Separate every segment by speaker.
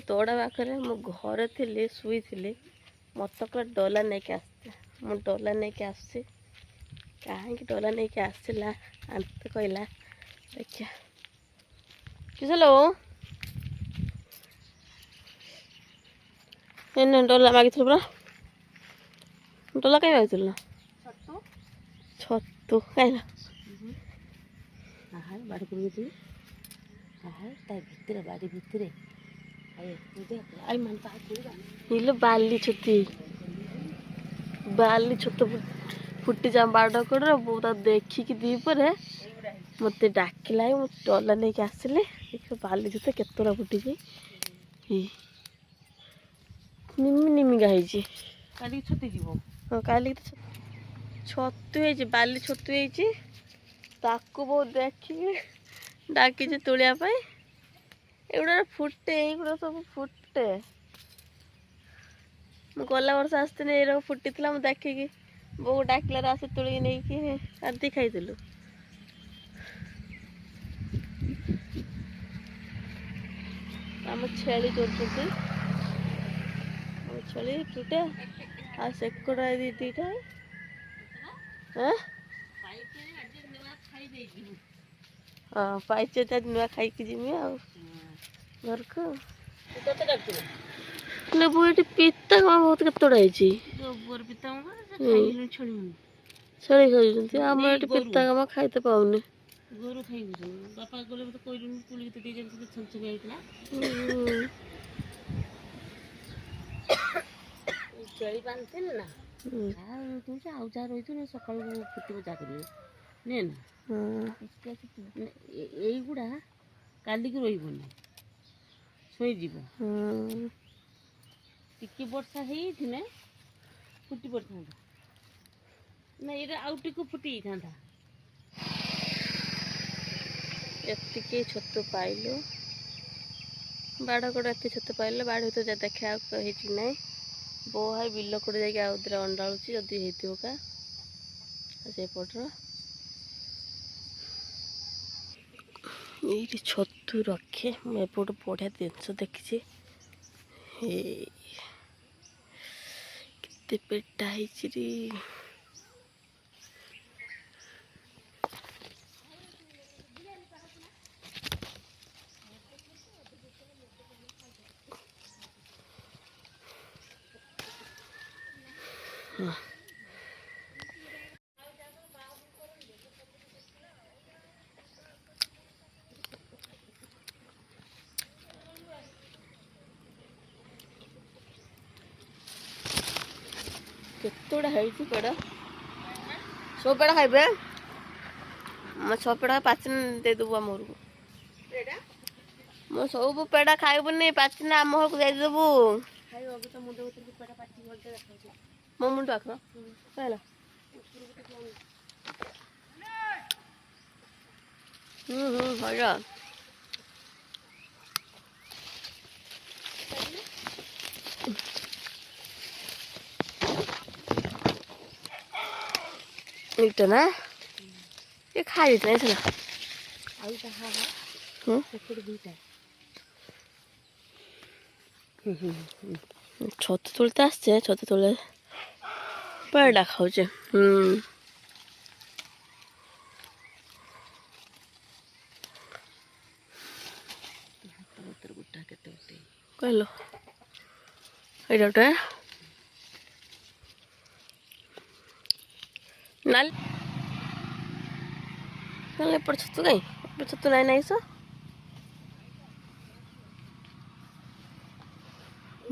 Speaker 1: तोड़ा पाखे मो घरे थी शुई मत कह डला नहीं के आसते मु डला नहीं के आसी कहीं डला नहीं के आसला आंत कहला देखिया किसलो डला मागी पूरा डला कहीं मागिल ना छतु कहीं
Speaker 2: बाड़ी को भितर बाड़ी भितर
Speaker 1: इलो बाली छुत फुटी जा बाड़ कड़ बहुत देखिकी दीपर मत डाकिला डला नहीं के आसिले देख बाली छुत केतरा फुटी निमी निमिका है हाँ काली छतु बाली छतु ताकू बहुत देखिकी डाकी तुलिया एगुड़ा फुटे एगुड़ा सब फुटे गला वर्ष आसती ये फुटी थी मुझे देखिकी बो डाकिल आस तुलिक नहीं आदि खाइलु आम छेली जोड़ते छेली दुटा आ सेकड़ा दीटा हाँ हाँ पाइचे नुआ खाई जिमी आ घर को लेबू ये पिता बहुत केतोड़ा छेली खाई आम ये पिता कमा खाईते पाऊनि
Speaker 2: गोरु खाई बापा गले मत कहलु तुलिक तो दे छंचनी आइतला छेली बांधते ना तू आउ जा रही सका फुटब जा कर এইগুড়া কালিকি রহবনি শোইଯିବ টিকি ବର୍ଷା ହେଇଥିଲେ ଫୁଟି ପଡ଼ିଥାନ୍ତା ନା ଏଇଟା ଆଉ ଟିକେ ଫୁଟି ଯାଇଥାନ୍ତା
Speaker 1: ଏତିକି ଛତୁ ପାଇଲୁ ବାଡ଼ କଡ଼ ଏତେ ଛତୁ ପାଇଲେ ବାଡ଼ ଭିତରେ ଯା ଦେଖିବା ହେଇଛି କି ନାହିଁ ବୋଉ ଭାଇ ବିଲ କୋଡ଼େ ଯାଇକି ଆଉ ଥରେ ଅଣ୍ଡାଳୁଛି ଯଦି ହେଇଥିବ କା ସେପଟର ये छतु रखे मैं एपटे बढ़िया जिनस देखी केते पेटा है हाँ केतोड़ा है पेड़ सब पेड़ खाइबे मैं सब पेड़ पाचिन दे देबू आम घर को मो सब पेड़ा खाइबुनि पाचिन आम घर को दे देबू मो मुंड आख कहला हजा इटा ना ये खाई नहीं था छत तुलते आसছে छत तुले पेड़ा खाऊचे कहलो एटा गोटे नाल एपट छतु कहीं छतु नाई नाई सो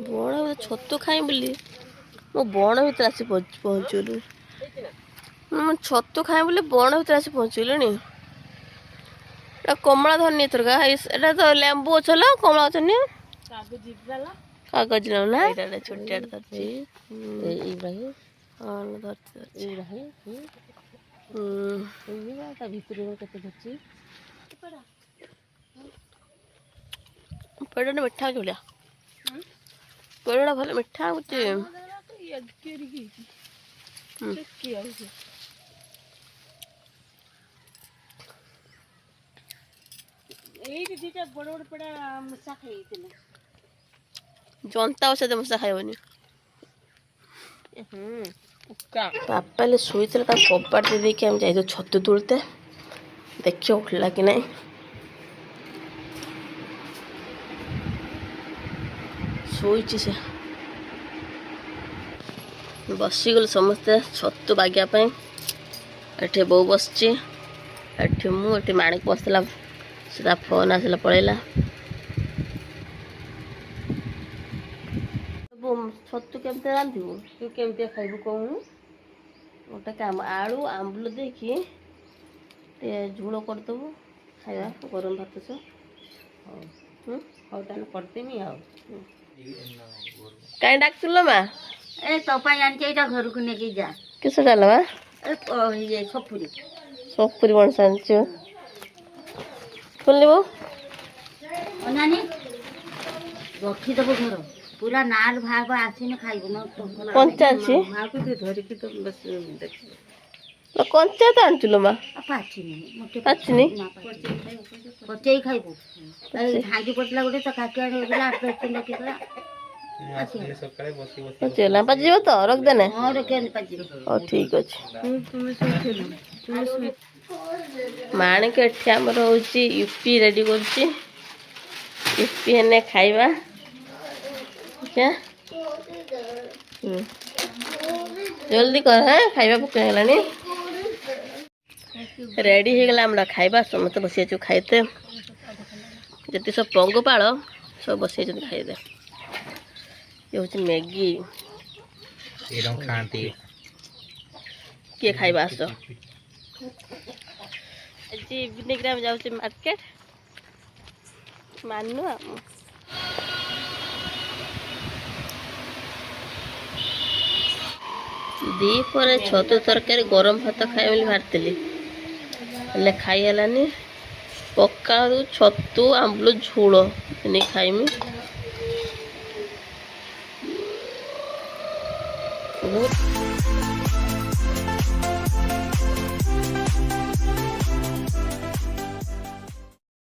Speaker 1: बण छतु खाई बोली मो बण भर आसी पहुँचलु छतु खाई बोली बण भर आसी पहुँचलुनि कमला धनिया थरका एटा तो लेंबू गछ लो कमला गछ नहीं कागज ना छोटिया धरती हाँ धरती पेड़ मिठा झोलिया पेड़ भले मिठा होचे
Speaker 2: ये दीटा बड़ बड़ पेड़ा मिसा खाई
Speaker 1: ଜନ୍ତା ବସା ମଶା ଖାଇବନି।
Speaker 2: ଉକା
Speaker 1: ବାପା ହେଲେ ଶୋଇଥିଲେ ତାକୁ କବାଟ ଦେଇ ଦେଇକି ଆମେ ଯାଇଥିଲୁ ଛତୁ ତୁଳିତେ। ଦେଖିବ ଉଠିଲା କି ନାହିଁ। ଶୋଇଛି ସେ। ବସିଗଲୁ ସମସ୍ତେ ଛତୁ ବାଗିବା ପାଇଁ। ଏଠି ବୋଉ ବସିଛି, ଏଠି ମୁଁ, ଏଠି ମାଣିକ ବସିଥିଲା, ସେ ତା ଫୋନ୍ ଆସିଲା ପଳେଇଲା। ଛତୁ କେମିତି ରାନ୍ଧିବୁ?
Speaker 2: ତୁ କେମିତିଆ ଖାଇବୁ କହୁନୁ?
Speaker 1: ଗୋଟେ କାମ, ଆଳୁ ଆମ୍ବୁଲ ଦେଇକି ଟିକେ ଝୋଳ କରିଦେବୁ, ଖାଇବା ଗରମ ଭାତ ସହ।
Speaker 2: ହଉ
Speaker 1: ହୁଁ,
Speaker 2: ହଉ ତାହେଲେ କରିଦେମି ଆଉ।
Speaker 1: କାହିଁ ଡାକୁଥିଲ ମା?
Speaker 2: ଏ ତୋ ପାଇଁ ଆଣିଛି ଏଇଟା ଘରକୁ ନେଇକି ଯା।
Speaker 1: କିସ ଡାଲ ମା?
Speaker 2: ଇଏ ସପୁରି।
Speaker 1: ସପୁରି ମଣିଷ ଆଣିଛୁ। ଖୋଲିବୁ
Speaker 2: ଅନାନି ରଖିଦେବୁ ଘର ପୁରା ନାଲ ଭାଗ ଆସିନି ଖାଇବୁ ନା।
Speaker 1: କଞ୍ଚା ଅଛି?
Speaker 2: ମାକୁ ଟିକେ ଧରିକି ତ ବସ ଦେଖିବୁ।
Speaker 1: କଞ୍ଚା ତ ଆଣିଥିଲୁ ମା।
Speaker 2: ପାଚିନି
Speaker 1: ପାଚିନି?
Speaker 2: ପଚେଇ ଖାଇବୁ। ଭାଙ୍ଗି ପଡ଼ିଥିଲା ଗୋଟେ ତ କାଟି ଆଣିଲା 8-10 ରଖିଥିଲା।
Speaker 1: ପଚିଗଲା, ପାଚିଯିବ ତ ରଖିଦେନେ?
Speaker 2: ହଁ ରଖିଆନି ପାଚିବ।
Speaker 1: ହଉ ଠିକ୍ ଅଛି।
Speaker 2: ତୁମେ ଶୋଇଥିଲ?
Speaker 1: ମାଣିକ ଏଠି ଆମର ହେଉଛି ୟୁପି ରେଡ଼ି କରୁଛି। ୟୁପି ହେନେ ଖାଇବା। ଜଲ୍ଦି କର, ହଁ ଖାଇବା ପକେଇ ହେଲାଣି। ରେଡ଼ି ହେଇଗଲା ଆମର ଖାଇବା। ସମସ୍ତେ ବସିଯାଇଛୁ ଖାଇତେ। ଯେତେ ସବୁ ପଙ୍ଗପାଳ ସବୁ ବସିଯାଇଛନ୍ତି ଖାଇତେ। ଇଏ ହେଉଛି ମ୍ୟାଗି।
Speaker 3: ଖାଆନ୍ତି
Speaker 1: କିଏ ଖାଇବା ଆସ। ଆଜି ଇଭିନିଂରେ ଆମେ ଯାଉଛୁ ମାର୍କେଟ। ମାନୁ ଆମ ଦିପହରେ ଛତୁ ତରକାରୀ ଗରମ ଭାତ ଖାଇବି ବୋଲି ବାହାରିଥିଲି, ହେଲେ ଖାଇ ହେଲାନି। ପକାଳୁ ଛତୁ ଆମ୍ବୁଲ ଝୋଳ ନେଇ ଖାଇମି। ବହୁତ